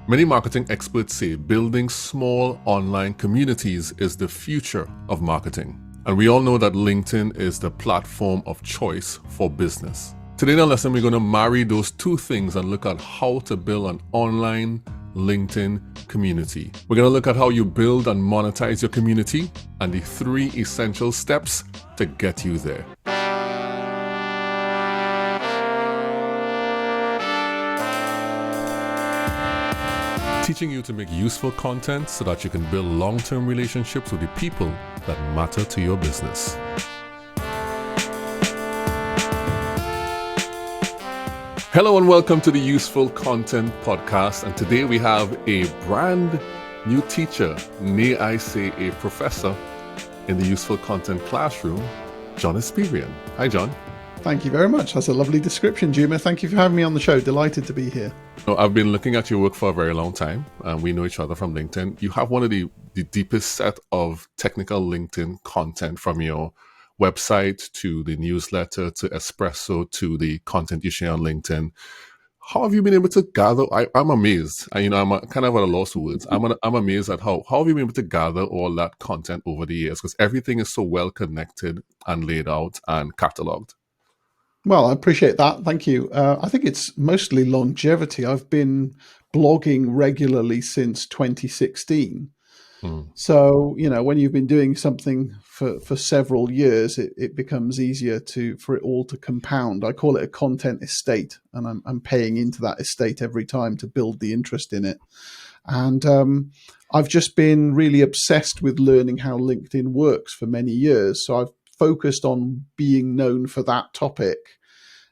Many marketing experts say building small online communities is the future of marketing. And we all know that LinkedIn is the platform of choice for business. Today in our lesson, we're going to marry those two things and look at how to build an online LinkedIn community. We're going to look at how you build and monetize your community and the 3 essential steps to get you there. Teaching you to make useful content so that you can build long-term relationships with the people that matter to your business. Hello and welcome to the Useful Content Podcast. And today we have a brand new teacher, nay I say a professor in the Useful Content classroom, John Espirian. Hi, John. Thank you very much. That's a lovely description, Juma. Thank you for having me on the show. Delighted to be here. I've been looking at your work for a very long time, and we know each other from LinkedIn. You have one of the deepest set of technical LinkedIn content, from your website to the newsletter to Espresso to the content you share on LinkedIn. How have you been able to gather? I'm amazed. I'm kind of at a loss for words. I'm amazed at how have you been able to gather all that content over the years, because everything is so well connected and laid out and cataloged. Well, I appreciate that. Thank you. I think it's mostly longevity. I've been blogging regularly since 2016. So, when you've been doing something for several years, it becomes easier for it all to compound. I call it a content estate, and I'm paying into that estate every time to build the interest in it. And I've just been really obsessed with learning how LinkedIn works for many years. So I've focused on being known for that topic.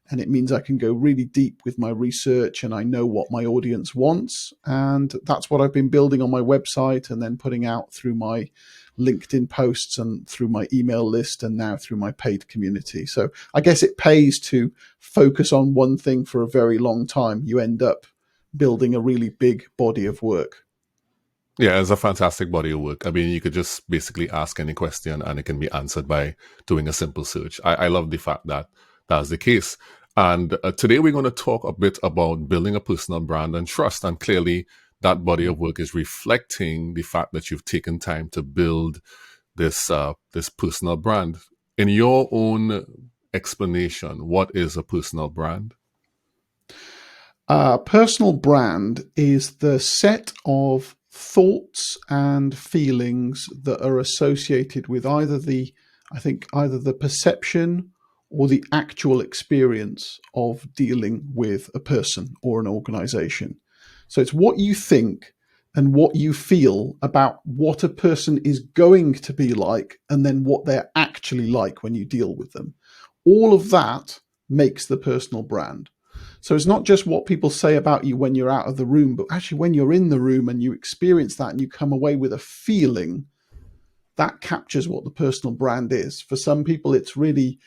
And it means I can go really deep with my research and I know what my audience wants. And that's what I've been building on my website and then putting out through my LinkedIn posts and through my email list and now through my paid community. So I guess it pays to focus on one thing for a very long time. You end up building a really big body of work. Yeah, it's a fantastic body of work. I mean, you could just basically ask any question and it can be answered by doing a simple search. I love the fact that that's the case. And today we're going to talk a bit about building a personal brand and trust. And clearly that body of work is reflecting the fact that you've taken time to build this personal brand. In your own explanation, what is a personal brand? Personal brand is the set of thoughts and feelings that are associated with either the perception or the actual experience of dealing with a person or an organization. So it's what you think and what you feel about what a person is going to be like, and then what they're actually like when you deal with them. All of that makes the personal brand. So it's not just what people say about you when you're out of the room, but actually when you're in the room and you experience that and you come away with a feeling, that captures what the personal brand is. For some people, it's really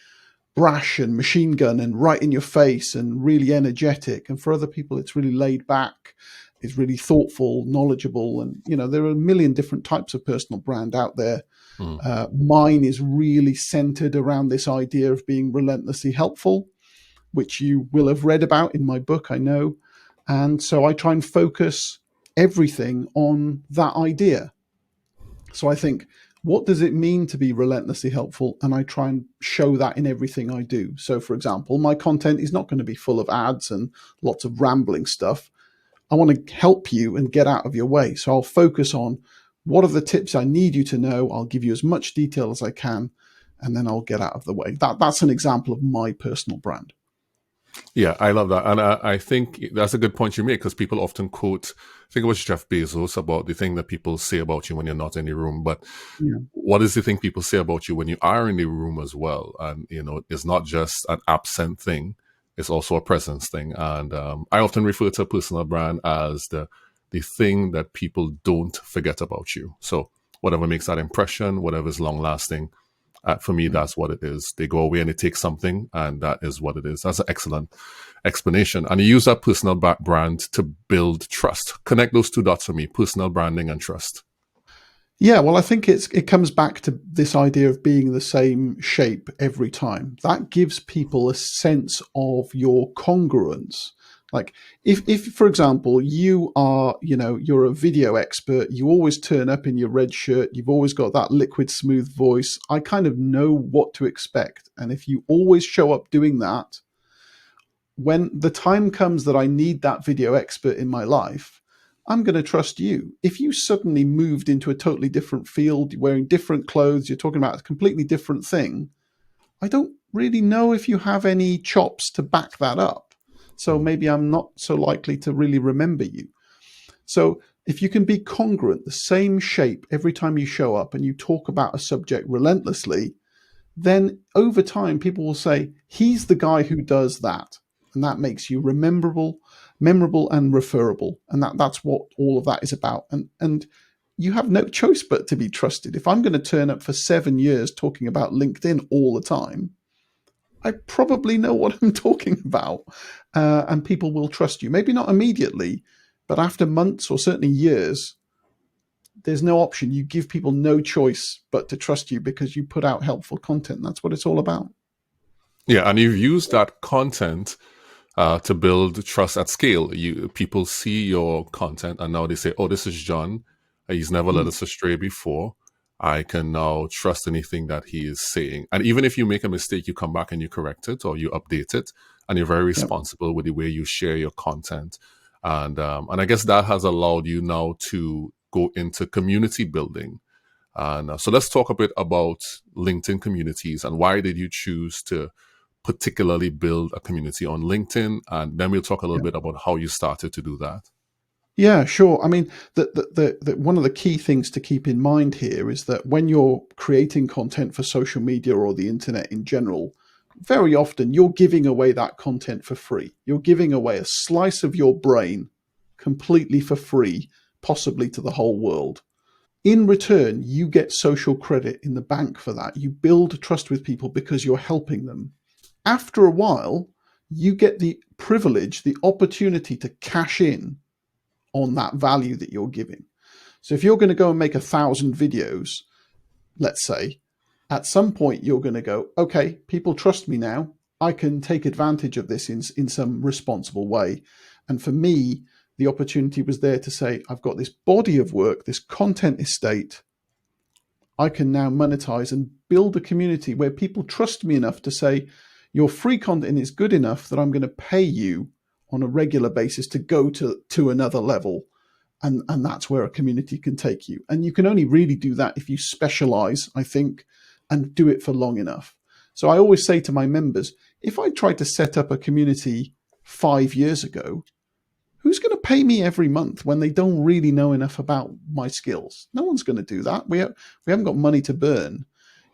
brash and machine gun and right in your face and really energetic. And for other people, it's really laid back. It's really thoughtful, knowledgeable. And, there are a million different types of personal brand out there. Mine is really centered around this idea of being relentlessly helpful, which you will have read about in my book, I know. And so I try and focus everything on that idea. So I think, what does it mean to be relentlessly helpful? And I try and show that in everything I do. So for example, my content is not going to be full of ads and lots of rambling stuff. I want to help you and get out of your way. So I'll focus on what are the tips I need you to know. I'll give you as much detail as I can, and then I'll get out of the way. That's an example of my personal brand. Yeah, I love that. And I think that's a good point you make, because people often quote, I think it was Jeff Bezos, about the thing that people say about you when you're not in the room. But what is the thing people say about you when you are in the room as well? And, it's not just an absent thing. It's also a presence thing. And I often refer to a personal brand as the thing that people don't forget about you. So whatever makes that impression, whatever is long lasting, for me, that's what it is. They go away and they take something, and that is what it is. That's an excellent explanation. And you use that personal brand to build trust. Connect those two dots for me: personal branding and trust. Yeah, well, I think it comes back to this idea of being the same shape every time. That gives people a sense of your congruence. Like if for example, you are, you're a video expert, you always turn up in your red shirt, you've always got that liquid smooth voice, I kind of know what to expect. And if you always show up doing that, when the time comes that I need that video expert in my life, I'm going to trust you. If you suddenly moved into a totally different field, you're wearing different clothes, you're talking about a completely different thing, I don't really know if you have any chops to back that up. So Mm. maybe I'm not so likely to really remember you. So if you can be congruent, the same shape every time you show up and you talk about a subject relentlessly, then over time people will say, he's the guy who does that. And that makes you memorable and referable. And that's what all of that is about. And you have no choice but to be trusted. If I'm going to turn up for 7 years talking about LinkedIn all the time, I probably know what I'm talking about. And people will trust you. Maybe not immediately, but after months or certainly years, there's no option. You give people no choice but to trust you because you put out helpful content. That's what it's all about. Yeah, and you've used that content to build trust at scale. People see your content and now they say, "Oh, this is John. He's never led Mm, us astray before. I can now trust anything that he is saying." And even if you make a mistake, you come back and you correct it or you update it, and you're very yeah. responsible with the way you share your content. And I guess that has allowed you now to go into community building. And so let's talk a bit about LinkedIn communities and why did you choose to particularly build a community on LinkedIn? And then we'll talk a little Yeah. bit about how you started to do that. Yeah, sure. I mean, one of the key things to keep in mind here is that when you're creating content for social media or the internet in general, very often you're giving away that content for free. You're giving away a slice of your brain completely for free, possibly to the whole world. In return, you get social credit in the bank for that. You build trust with people because you're helping them. After a while, you get the privilege, the opportunity to cash in on that value that you're giving. So if you're going to go and make 1,000 videos, let's say, at some point you're going to go, okay, people trust me now. I can take advantage of this in some responsible way. And for me, the opportunity was there to say, I've got this body of work, this content estate. I can now monetize and build a community where people trust me enough to say, your free content is good enough that I'm going to pay you on a regular basis to go to another level. And that's where a community can take you. And you can only really do that if you specialize, I think, and do it for long enough. So I always say to my members, if I tried to set up a community 5 years ago, who's going to pay me every month when they don't really know enough about my skills? No one's going to do that. We haven't got money to burn.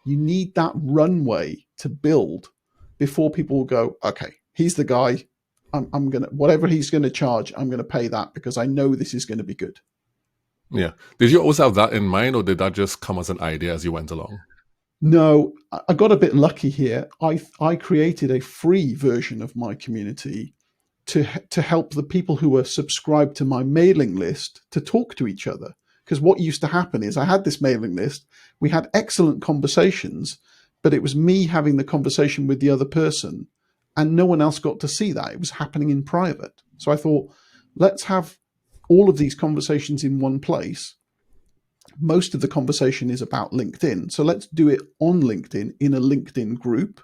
You need that runway to build before people will go, okay, he's the guy. I'm going to, whatever he's going to charge, I'm going to pay that because I know this is going to be good. Yeah. Did you always have that in mind, or did that just come as an idea as you went along? No, I got a bit lucky here. I created a free version of my community to help the people who were subscribed to my mailing list to talk to each other. Because what used to happen is I had this mailing list, we had excellent conversations, but it was me having the conversation with the other person, and no one else got to see that. It was happening in private. So I thought, let's have all of these conversations in one place. Most of the conversation is about LinkedIn. So let's do it on LinkedIn in a LinkedIn group.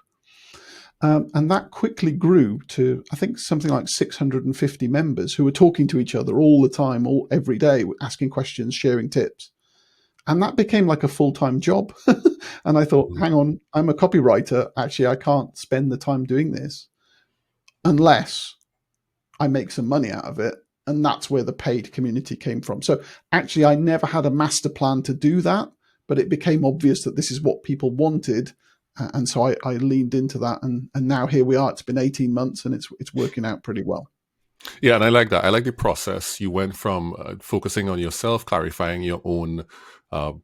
And that quickly grew to, I think, something like 650 members who were talking to each other all the time, every day, asking questions, sharing tips. And that became like a full-time job. And I thought, Mm. hang on, I'm a copywriter. Actually, I can't spend the time doing this unless I make some money out of it. And that's where the paid community came from. So actually, I never had a master plan to do that, but it became obvious that this is what people wanted. And so I leaned into that. And now here we are. It's been 18 months and it's working out pretty well. Yeah, and I like that. I like the process. You went from focusing on yourself, clarifying your own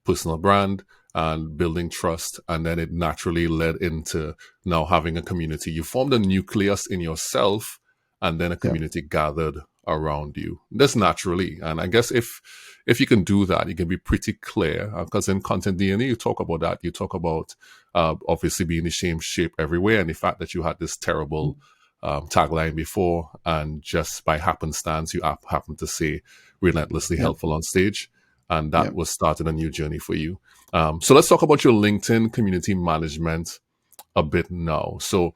personal brand, and building trust, and then it naturally led into now having a community. You formed a nucleus in yourself, and then a Yeah. community gathered around you. That's naturally, and I guess if you can do that, you can be pretty clear. Because in content DNA, you talk about that. You talk about obviously being the same shape everywhere, and the fact that you had this terrible tagline before, and just by happenstance, you happen to say relentlessly Yeah. helpful on stage. And Yeah. that was starting a new journey for you. So let's talk about your LinkedIn community management a bit now. So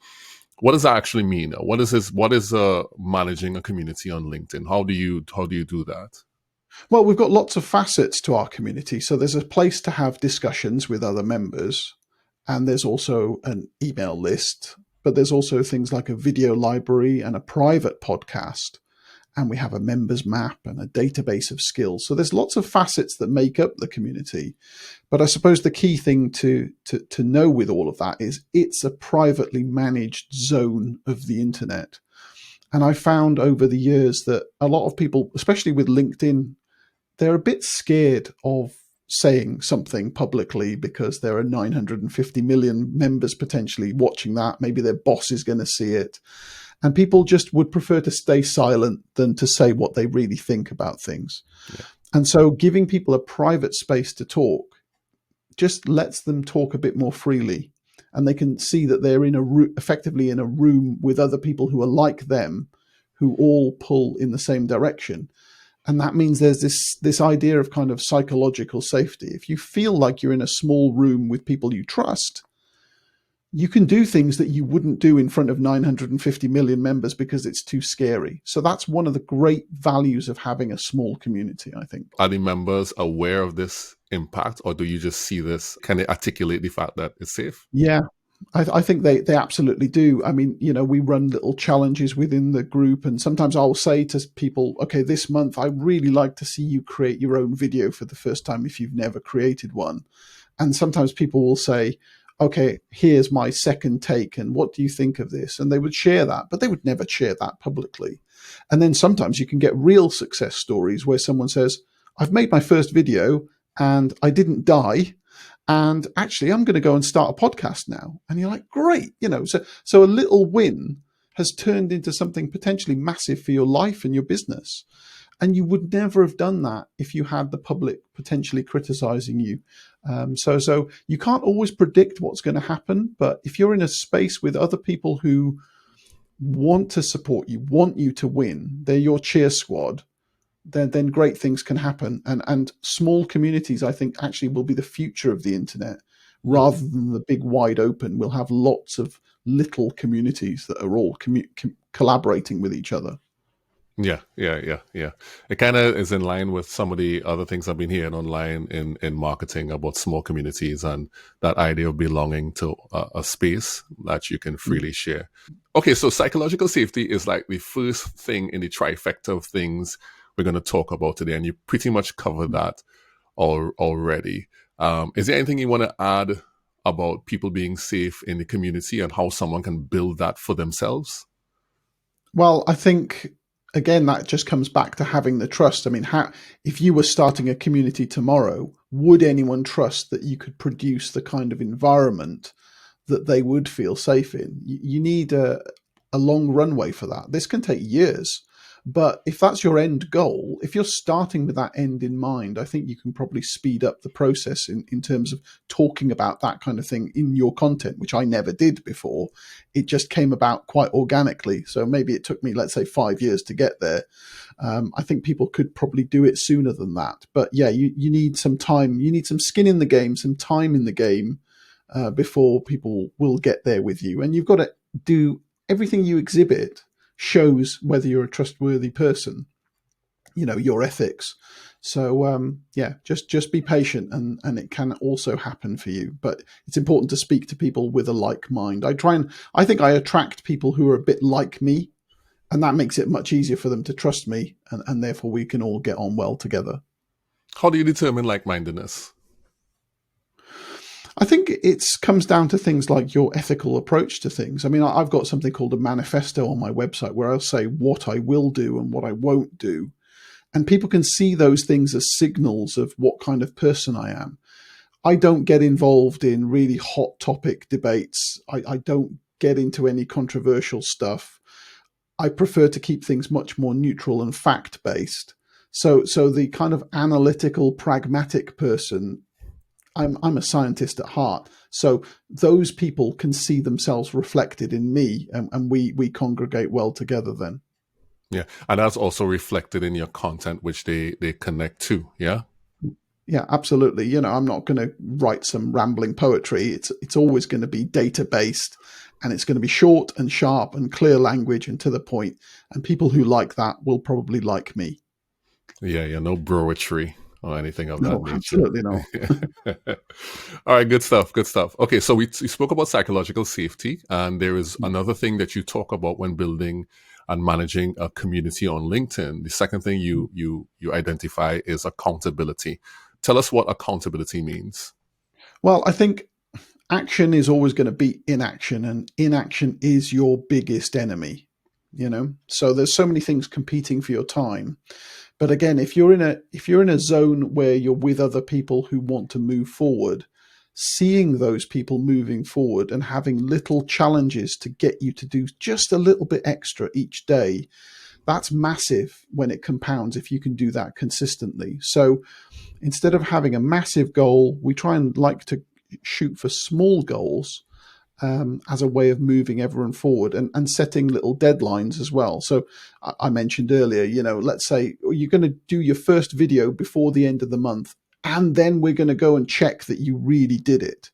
what does that actually mean? What is this? What is managing a community on LinkedIn? How do you do that? Well, we've got lots of facets to our community. So there's a place to have discussions with other members, and there's also an email list, but there's also things like a video library and a private podcast. And we have a members map and a database of skills. So there's lots of facets that make up the community. But I suppose the key thing to know with all of that is it's a privately managed zone of the internet. And I found over the years that a lot of people, especially with LinkedIn, they're a bit scared of saying something publicly because there are 950 million members potentially watching that. Maybe their boss is going to see it. And people just would prefer to stay silent than to say what they really think about things. Yeah. And so giving people a private space to talk just lets them talk a bit more freely. And they can see that they're effectively in a room with other people who are like them, who all pull in the same direction. And that means there's this idea of kind of psychological safety. If you feel like you're in a small room with people you trust, you can do things that you wouldn't do in front of 950 million members because it's too scary. So that's one of the great values of having a small community, I think. Are the members aware of this impact, or do you just see this? Can they articulate the fact that it's safe? Yeah, I think they absolutely do. I mean, we run little challenges within the group, and sometimes I'll say to people, okay, this month I really like to see you create your own video for the first time if you've never created one. And sometimes people will say, okay, here's my second take, and what do you think of this? And they would share that, but they would never share that publicly. And then sometimes you can get real success stories where someone says, I've made my first video and I didn't die. And actually, I'm going to go and start a podcast now. And you're like, great. So a little win has turned into something potentially massive for your life and your business. And you would never have done that if you had the public potentially criticizing you. So you can't always predict what's going to happen. But if you're in a space with other people who want to support you, want you to win, they're your cheer squad, then great things can happen. And small communities, I think, actually will be the future of the internet rather than the big wide open. We'll have lots of little communities that are all collaborating with each other. Yeah. It kind of is in line with some of the other things I've been hearing online in marketing about small communities and that idea of belonging to a space that you can freely share. Okay, so psychological safety is like the first thing in the trifecta of things we're going to talk about today, and you pretty much covered that already. Is there anything you want to add about people being safe in the community and how someone can build that for themselves? Well, I think, again, that just comes back to having the trust. I mean, if you were starting a community tomorrow, would anyone trust that you could produce the kind of environment that they would feel safe in? You need a long runway for that. This can take years. But if that's your end goal, if you're starting with that end in mind, I think you can probably speed up the process in terms of talking about that kind of thing in your content, which I never did before. It just came about quite organically. So maybe it took me, let's say, 5 years to get there. I think people could probably do it sooner than that. But yeah, you need some time. You need some skin in the game, some time in the game before people will get there with you. And you've got to do everything you exhibit shows whether you're a trustworthy person, your ethics. So yeah, just be patient, and it can also happen for you. But it's important to speak to people with a like mind. I think I attract people who are a bit like me, and that makes it much easier for them to trust me, and therefore we can all get on well together. How do you determine like-mindedness? I think it comes down to things like your ethical approach to things. I mean, I've got something called a manifesto on my website where I'll say what I will do and what I won't do. And people can see those things as signals of what kind of person I am. I don't get involved in really hot topic debates. I don't get into any controversial stuff. I prefer to keep things much more neutral and fact-based. So the kind of analytical, pragmatic person, I'm a scientist at heart, so those people can see themselves reflected in me, and we congregate well together then. Yeah. And that's also reflected in your content, which they connect to. Yeah. Yeah, absolutely. I'm not going to write some rambling poetry. It's always going to be data based, and it's going to be short and sharp and clear language and to the point. And people who like that will probably like me. Yeah. Yeah. No broetry or anything of that No, nature. absolutely not. All right. Good stuff. Good stuff. Okay. So we spoke about psychological safety, and there is another thing that you talk about when building and managing a community on LinkedIn. The second thing you identify is accountability. Tell us what accountability means. Well, I think action is always going to beat inaction, and inaction is your biggest enemy. So there's so many things competing for your time. But again, if you're in a zone where you're with other people who want to move forward, seeing those people moving forward and having little challenges to get you to do just a little bit extra each day, that's massive when it compounds if you can do that consistently. So instead of having a massive goal, we try and like to shoot for small goals, as a way of moving everyone forward, and setting little deadlines as well. So I mentioned earlier, let's say you're going to do your first video before the end of the month, and then we're going to go and check that you really did it.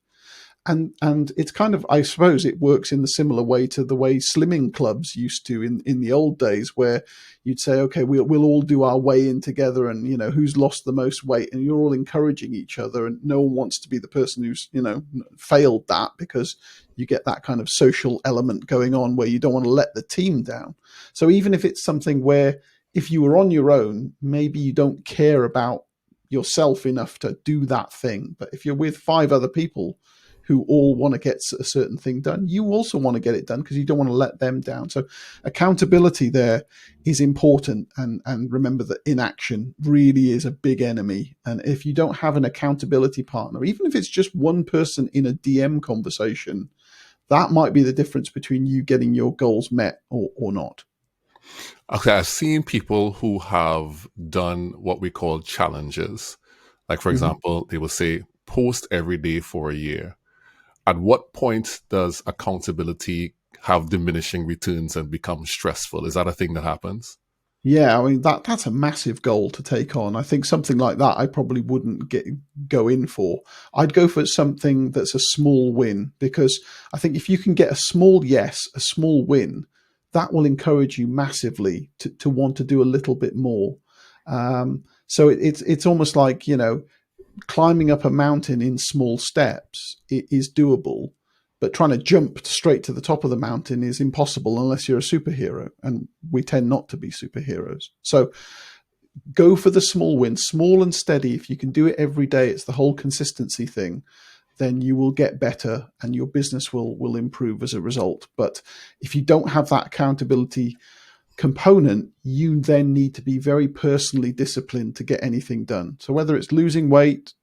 And it's kind of, I suppose it works in the similar way to the way slimming clubs used to in the old days, where you'd say, okay, we'll all do our weigh in together, and who's lost the most weight, and you're all encouraging each other, and no one wants to be the person who's failed that, because you get that kind of social element going on where you don't want to let the team down. So even if it's something where, if you were on your own, maybe you don't care about yourself enough to do that thing, but if you're with five other people who all want to get a certain thing done, you also want to get it done because you don't want to let them down. So accountability there is important. And remember that inaction really is a big enemy. And if you don't have an accountability partner, even if it's just one person in a DM conversation, that might be the difference between you getting your goals met or not. Okay, I've seen people who have done what we call challenges. Like, for Mhm. example, they will say, post every day for a year. At what point does accountability have diminishing returns and become stressful? Is that a thing that happens? Yeah, I mean that's a massive goal to take on. I think something like that I probably wouldn't go in for. I'd go for something that's a small win, because I think if you can get a small yes, a small win, that will encourage you massively to want to do a little bit more. So it's almost like, climbing up a mountain in small steps is doable, but trying to jump straight to the top of the mountain is impossible unless you're a superhero, and we tend not to be superheroes. So go for the small wins, small and steady. If you can do it every day, it's the whole consistency thing, then you will get better and your business will improve as a result. But if you don't have that accountability component, you then need to be very personally disciplined to get anything done. So whether it's losing weight,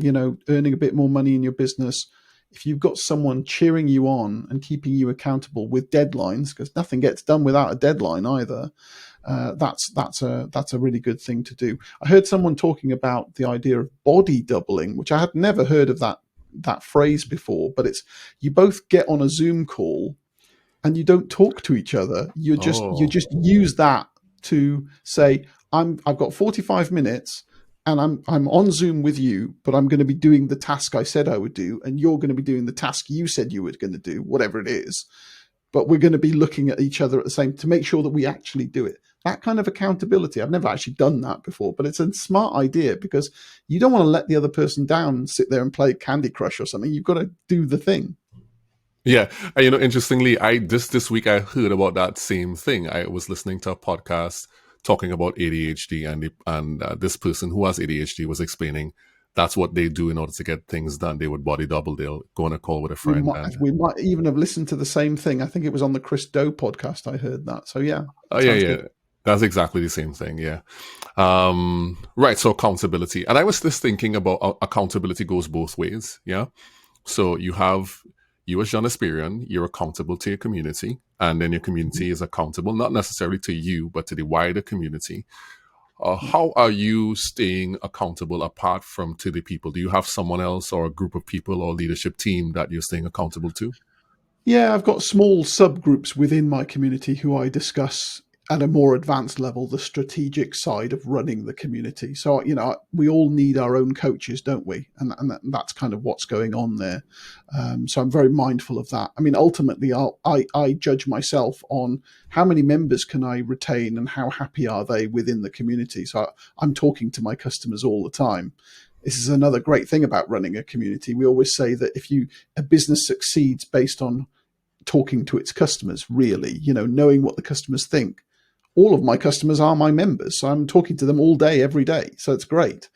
earning a bit more money in your business, if you've got someone cheering you on and keeping you accountable with deadlines, because nothing gets done without a deadline either, that's a really good thing to do. I heard someone talking about the idea of body doubling, which I had never heard of that phrase before, but it's, you both get on a Zoom call and you don't talk to each other. You Oh, just use that to say, I've got 45 minutes and I'm on Zoom with you, but I'm going to be doing the task I said I would do, and you're going to be doing the task you said you were going to do, whatever it is. But we're going to be looking at each other at the same, to make sure that we actually do it. That kind of accountability. I've never actually done that before, but it's a smart idea, because you don't want to let the other person down and sit there and play Candy Crush or something. You've got to do the thing. yeah. And, interestingly, I this week I heard about that same thing. I was listening to a podcast talking about ADHD, and this person who has ADHD was explaining that's what they do in order to get things done. They would body double. They'll go on a call with a we friend, might and we might even have listened to the same thing. I think it was on the Chris Doe podcast. I heard that. So yeah, oh that yeah, sounds yeah, good. that's exactly the same thing. Yeah. Right. So accountability, and I was just thinking about accountability goes both ways. Yeah. So you as John Espirian, you're accountable to your community, and then your Mhm. community is accountable not necessarily to you, but to the wider community. How are you staying accountable apart from to the people? Do you have someone else or a group of people or leadership team that you're staying accountable to? Yeah, I've got small subgroups within my community who I discuss at a more advanced level the strategic side of running the community. So, we all need our own coaches, don't we? And that's kind of what's going on there. So I'm very mindful of that. I mean, ultimately, I judge myself on how many members can I retain and how happy are they within the community. So I'm talking to my customers all the time. This is another great thing about running a community. We always say that if a business succeeds based on talking to its customers, really, knowing what the customers think. All of my customers are my members, so I'm talking to them all day, every day. So it's great.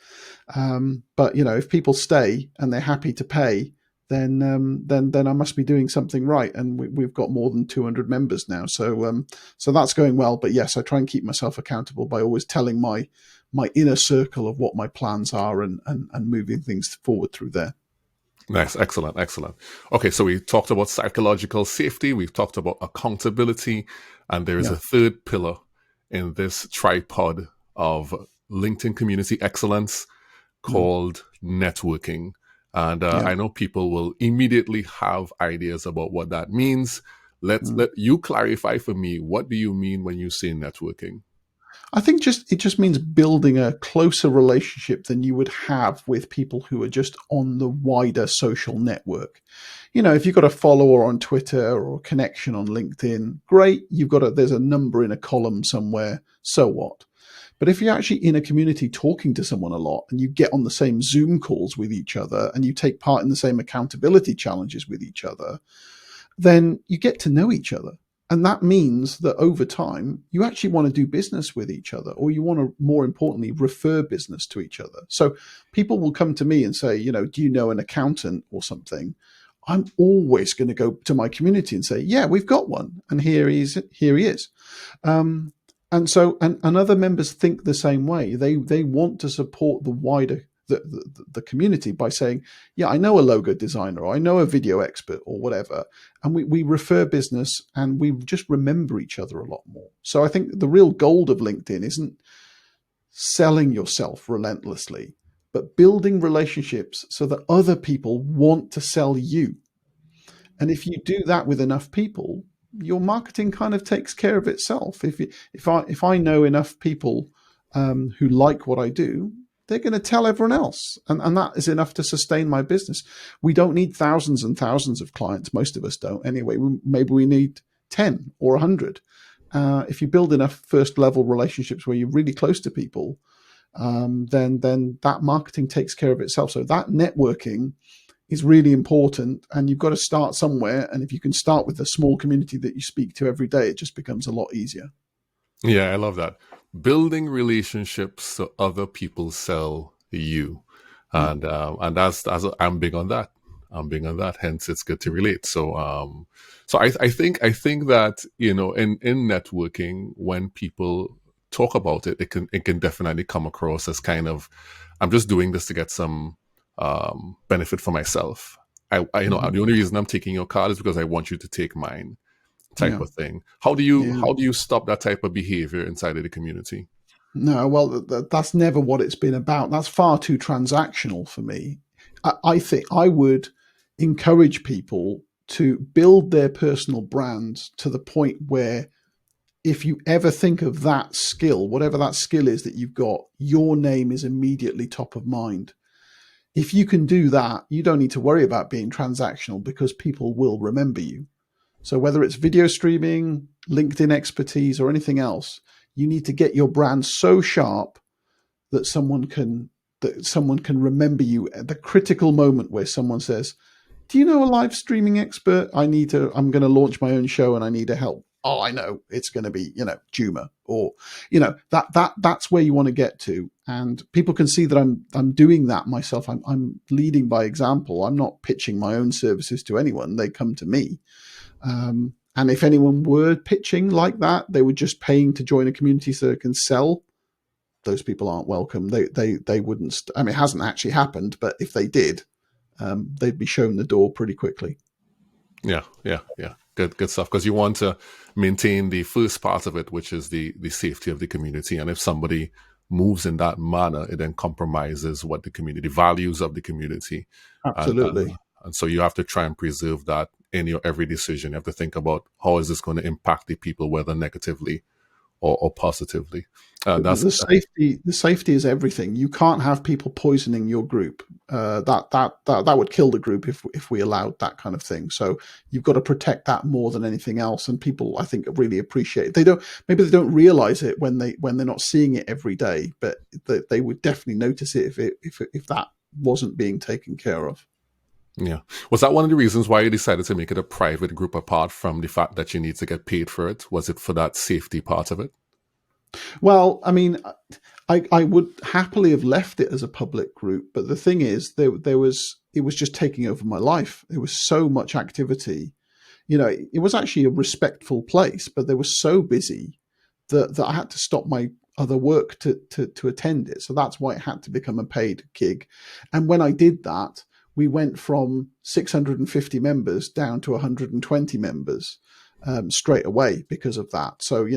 But if people stay and they're happy to pay, then I must be doing something right. And we've got more than 200 members now, so that's going well. But yes, I try and keep myself accountable by always telling my inner circle of what my plans are and moving things forward through there. Nice. Excellent. Excellent. Okay. So we talked about psychological safety. We've talked about accountability. And there is Yeah, a third pillar in this tripod of LinkedIn community excellence mm, called networking. And yeah. I know people will immediately have ideas about what that means. Mm. Let you clarify for me, what do you mean when you say networking? I think it just means building a closer relationship than you would have with people who are just on the wider social network. If you've got a follower on Twitter or a connection on LinkedIn, great. There's a number in a column somewhere. So what? But if you're actually in a community talking to someone a lot and you get on the same Zoom calls with each other and you take part in the same accountability challenges with each other, then you get to know each other. And that means that over time, you actually want to do business with each other, or you want to, more importantly, refer business to each other. So people will come to me and say, do you know an accountant or something? I'm always going to go to my community and say, yeah, we've got one. And here he is. Um, and other members think the same way. They want to support the wider the community by saying, yeah, I know a logo designer, or I know a video expert, or whatever, and we refer business and we just remember each other a lot more. So I think the real gold of LinkedIn isn't selling yourself relentlessly, but building relationships so that other people want to sell you. And if you do that with enough people, your marketing kind of takes care of itself. If I know enough people who like what I do, they're going to tell everyone else, and that is enough to sustain my business. We don't need thousands and thousands of clients. Most of us don't anyway. Maybe we need 10 or 100. If you build enough first level relationships where you're really close to people, then that marketing takes care of itself. So that networking is really important, and you've got to start somewhere. And if you can start with a small community that you speak to every day, it just becomes a lot easier. Yeah, I love that. Building relationships so other people sell you, Yeah. and that's I'm big on that. I'm big on that. Hence, it's good to relate. So I think that in networking, when people talk about it, it can definitely come across as kind of, I'm just doing this to get some benefit for myself. Hmm. The only reason I'm taking your card is because I want you to take mine, type Yeah. of thing. How do you Yeah. how do you stop that type of behavior inside of the community? No, well, that's never what it's been about. That's far too transactional for me. I think I would encourage people to build their personal brands to the point where if you ever think of that skill, whatever that skill is that you've got, your name is immediately top of mind. If you can do that, you don't need to worry about being transactional because people will remember you. So whether it's video streaming, LinkedIn expertise, or anything else, you need to get your brand so sharp that someone can remember you at the critical moment where someone says, "Do you know a live streaming expert? I'm going to launch my own show and I need a help." Oh, I know it's going to be, Juma, or that's where you want to get to, and people can see that I'm doing that myself. I'm leading by example. I'm not pitching my own services to anyone. They come to me. And if anyone were pitching like that, they were just paying to join a community so they can sell. Those people aren't welcome. They wouldn't. I mean, it hasn't actually happened, but if they did, they'd be shown the door pretty quickly. Yeah, yeah, yeah. Good stuff. Because you want to maintain the first part of it, which is the safety of the community. And if somebody moves in that manner, it then compromises what the community values of the community, and Absolutely. and so you have to try and preserve that in your every decision. You have to think about how is this going to impact the people, whether negatively or positively. That's The safety is everything. You can't have people poisoning your group. That would kill the group if we allowed that kind of thing. So you've got to protect that more than anything else. And people, I think, really appreciate it. Maybe they don't realize it when they're not seeing it every day, but they would definitely notice it if that wasn't being taken care of. yeah. Was that one of the reasons why you decided to make it a private group apart from the fact that you need to get paid for it? Was it for that safety part of it? Well, I mean, I would happily have left it as a public group, but the thing is, it was just taking over my life. There was so much activity. It was actually a respectful place, but they were so busy that I had to stop my other work to attend it. So that's why it had to become a paid gig. And when I did that, we went from 650 members down to 120 members straight away because of that. So,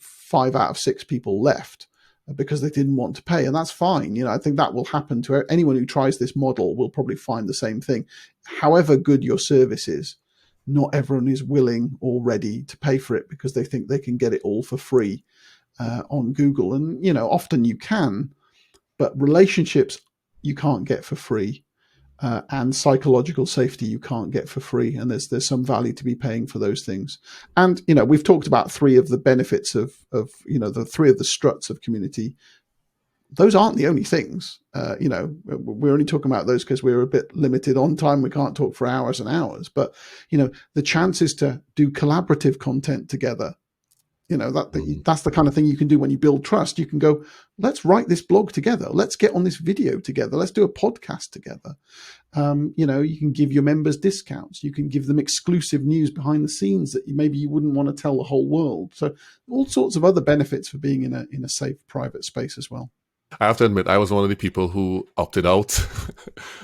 5 out of 6 people left because they didn't want to pay. And that's fine. I think that will happen to anyone who tries this model will probably find the same thing. However good your service is, not everyone is willing or ready to pay for it because they think they can get it all for free on Google. And, often you can, but relationships you can't get for free. And psychological safety you can't get for free, and there's some value to be paying for those things. And we've talked about 3 of the benefits of the 3 of the struts of community. Those aren't the only things. We're only talking about those because we're a bit limited on time. We can't talk for hours and hours. But the chances to do collaborative content together. That's the kind of thing you can do when you build trust. You can go, let's write this blog together. Let's get on this video together. Let's do a podcast together. You can give your members discounts. You can give them exclusive news behind the scenes that maybe you wouldn't want to tell the whole world. So all sorts of other benefits for being in a safe private space as well. I have to admit, I was one of the people who opted out.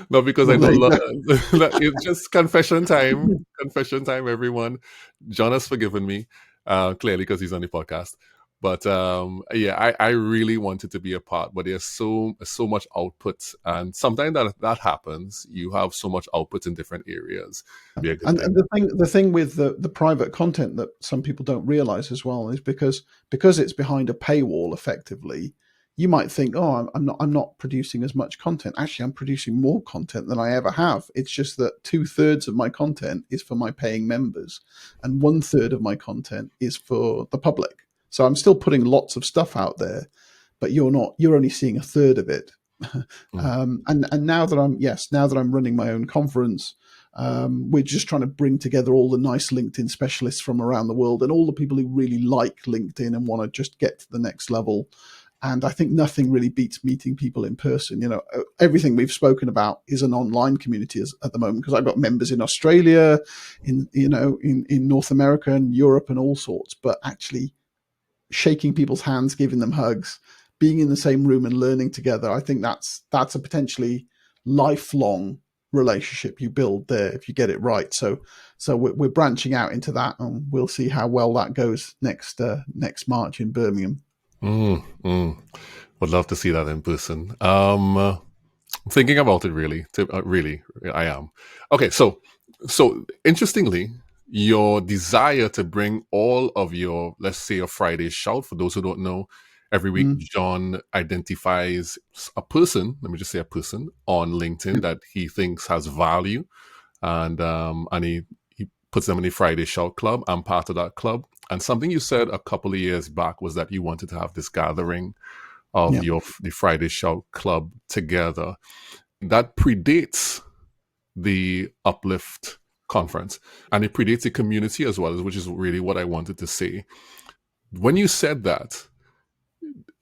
Not because I Well, there don't you love go. it's just confession time. Confession time, everyone. John has forgiven me, clearly because he's on the podcast. But yeah, I really wanted to be a part, but there's so much output, and sometimes that happens. You have so much output in different areas. Be a good And thing. the thing with the private content that some people don't realize as well is because it's behind a paywall effectively, you might think, oh, I'm not producing as much content. Actually, I'm producing more content than I ever have. It's just that 2/3 of my content is for my paying members, and 1/3 of my content is for the public. So I'm still putting lots of stuff out there, but you're only seeing 1/3 of it. Mm. And now that I'm running my own conference, we're just trying to bring together all the nice LinkedIn specialists from around the world and all the people who really like LinkedIn and want to just get to the next level. And I think nothing really beats meeting people in person. Everything we've spoken about is an online community at the moment because I've got members in Australia, in North America and Europe and all sorts. But actually, shaking people's hands, giving them hugs, being in the same room and learning together, I think that's a potentially lifelong relationship you build there if you get it right. So we're branching out into that, and we'll see how well that goes next March in Birmingham. Mm, mm. Would love to see that in person. Thinking about it really, really, I am. Okay, so interestingly, your desire to bring all of your, let's say, a Friday shout. For those who don't know, every week Mm. John identifies a person. Let me just say a person on LinkedIn that he thinks has value, and he puts them in the Friday Shout Club. I'm part of that club. And something you said a couple of years back was that you wanted to have this gathering of Yeah. the Friday Shout Club together. That predates the Uplift conference, and it predates the community as well, which is really what I wanted to say. When you said that,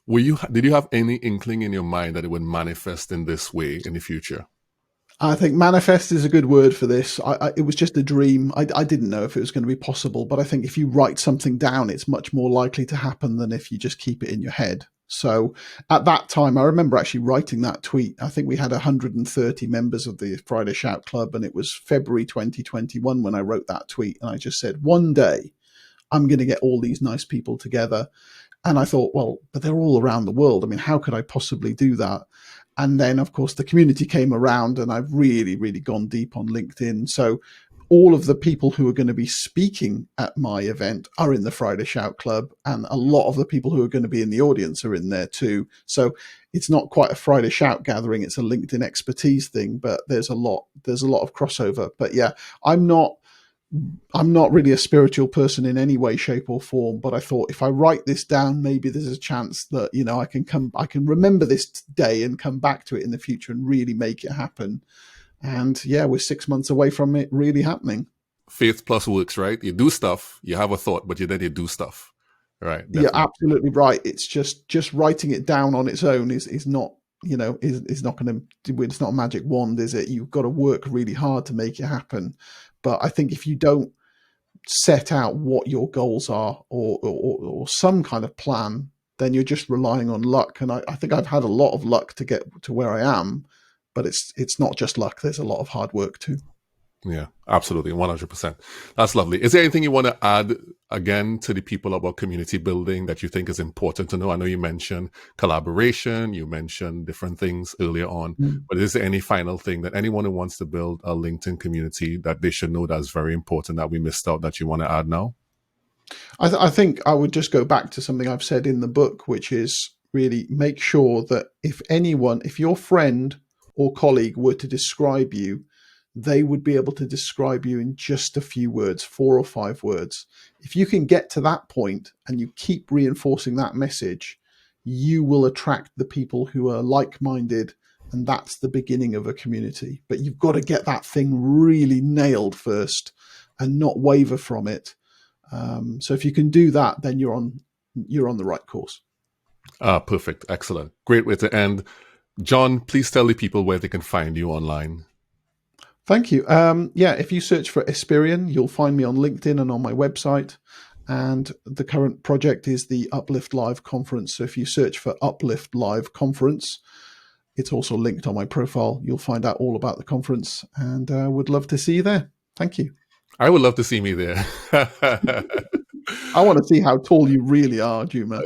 did you have any inkling in your mind that it would manifest in this way in the future? I think manifest is a good word for this. It was just a dream. I didn't know if it was going to be possible, but I think if you write something down, it's much more likely to happen than if you just keep it in your head. So at that time, I remember actually writing that tweet. I think we had 130 members of the Friday Shout Club, and it was February 2021 when I wrote that tweet. And I just said, one day I'm going to get all these nice people together. And I thought, well, but they're all around the world. I mean, how could I possibly do that? And then, of course, the community came around, and I've really, really gone deep on LinkedIn. So all of the people who are going to be speaking at my event are in the Friday Shout Club, and a lot of the people who are going to be in the audience are in there too. So it's not quite a Friday Shout gathering; it's a LinkedIn expertise thing. But there's a lot of crossover. But yeah, I'm not really a spiritual person in any way, shape, or form. But I thought, if I write this down, maybe there's a chance that I can remember this day and come back to it in the future and really make it happen. And yeah, we're 6 months away from it really happening. Faith plus works, right? You do stuff, you have a thought, but then you do stuff. Right. You're Definitely. absolutely right. It's just writing it down on its own is not, is not going to, it's not a magic wand, is it? You've got to work really hard to make it happen. But I think if you don't set out what your goals are, or some kind of plan, then you're just relying on luck. And I think I've had a lot of luck to get to where I am, but it's not just luck. There's a lot of hard work too. Yeah, absolutely. 100%. That's lovely. Is there anything you want to add again to the people about community building that you think is important to know? I know you mentioned collaboration, you mentioned different things earlier on, but is there any final thing that anyone who wants to build a LinkedIn community that they should know that's very important that we missed out that you want to add now? I think I would just go back to something I've said in the book, which is really make sure that if your friend or colleague were to describe you, they would be able to describe you in just a few words, 4 or 5 words. If you can get to that point and you keep reinforcing that message, you will attract the people who are like-minded, and that's the beginning of a community. But you've got to get that thing really nailed first and not waver from it. So if you can do that, then you're on the right course. Perfect. Excellent. Great way to end. John, please tell the people where they can find you online. Thank you. If you search for Espirian, you'll find me on LinkedIn and on my website. And the current project is the Uplift Live Conference. So if you search for Uplift Live Conference, it's also linked on my profile. You'll find out all about the conference, and would love to see you there. Thank you. I would love to see me there. I want to see how tall you really are, Juma.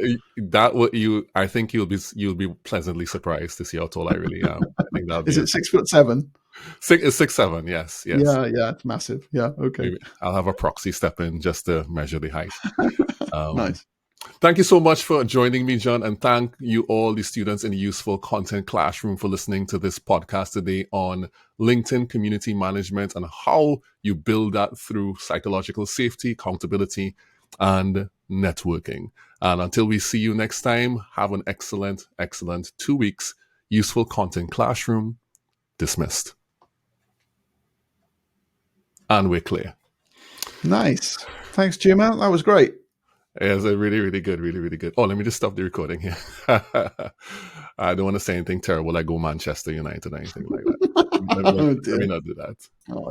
I think you'll be pleasantly surprised to see how tall I really am. I think that'll Is it 6'7"? 6'7". Yes. Yeah, it's massive. Yeah, okay. Maybe I'll have a proxy step in just to measure the height. Nice. Thank you so much for joining me, John, and thank you all the students in the Useful Content Classroom for listening to this podcast today on LinkedIn community management and how you build that through psychological safety, accountability, and networking. And until we see you next time, have an excellent 2 weeks. Useful Content Classroom dismissed. And we're clear. Nice. Thanks, Juma. That was great. Yeah, it's really, really good, really, really good. Oh, let me just stop the recording here. I don't want to say anything terrible like go Manchester United or anything like that. Let me not do that.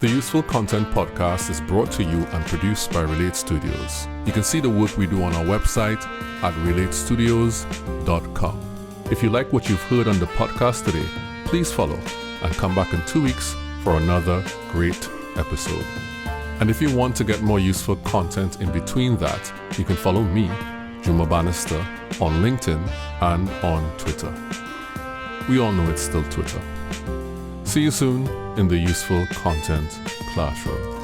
The Useful Content Podcast is brought to you and produced by Relate Studios. You can see the work we do on our website at relatestudios.com. If you like what you've heard on the podcast today, please follow and come back in 2 weeks for another great episode. And if you want to get more useful content in between that, you can follow me, Juma Bannister, on LinkedIn and on Twitter. We all know it's still Twitter. See you soon in the Useful Content Classroom.